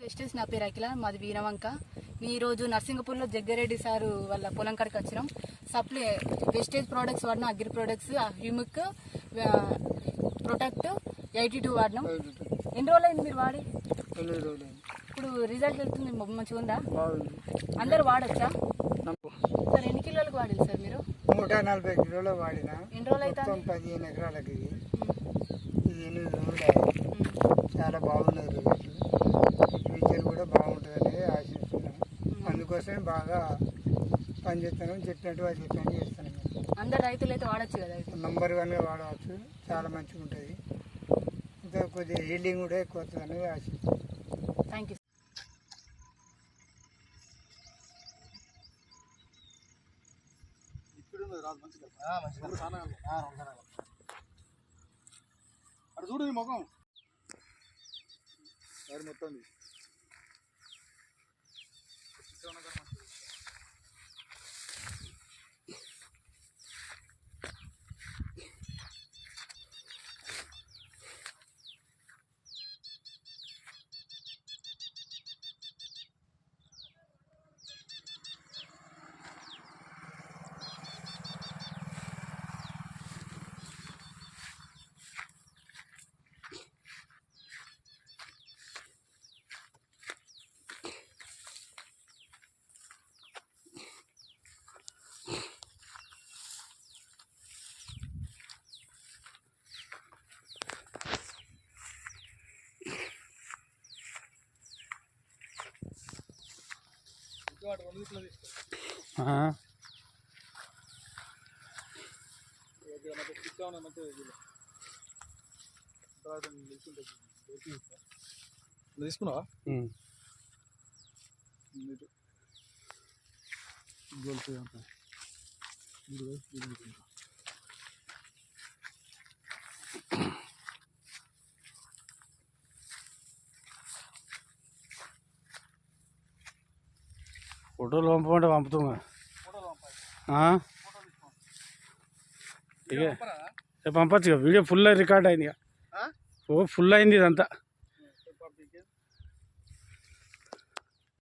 Wastage నా పేరు అఖిల, మాది వీరవంక. ఈరోజు నర్సింగపూర్లో జగ్గారెడ్డి సారు వాళ్ళ పొలం కాడికి వచ్చినాం. సప్లై వెస్టేజ్ ప్రోడక్ట్స్ వాడినాం, అగ్రి ప్రోడక్ట్స్, హ్యూమిక్, ప్రొటెక్ట్ 82 వాడినాం. ఎన్ని రోజులు అయింది మీరు వాడి? ఇప్పుడు రిజల్ట్ వెళ్తుంది, మంచిగా ఉందా? అందరు వాడచ్చా సార్? ఎన్ని కిలోలకు వాడారు సార్ మీరు? 140 కిలోలు వాడినా. ఎన్ని రోజులు అయితే? 15 ఎకరాలకి ఇది 8 రోజులు. చాలా బాగున్నది రిజల్ట్. ఫ్యూచర్ కూడా బాగుంటుందని ఆశిస్తున్నాం. అందుకోసమే బాగా పనిచేస్తున్నాం. చెప్పినట్టు అది చెప్పినట్టు చేస్తున్నాం. అందరు రైతులు అయితే వాడచ్చు కదా? నంబర్ 1గా వాడవచ్చు. చాలా మంచిగా ఉంటుంది. ఇంకా కొద్దిగా హీల్డింగ్ కూడా ఎక్కువ వస్తుందని ఆశిస్తున్నాం. Thank you. అటు చూడు నీ ముఖం మొత్తం తీసుకున్నావా? ఫోటోలు పంపమంటే పంపుతున్నా. ఇక పంపచ్చు. వీడియో ఫుల్ రికార్డ్ అయింది. ఫుల్ అయింది ఇదంతా.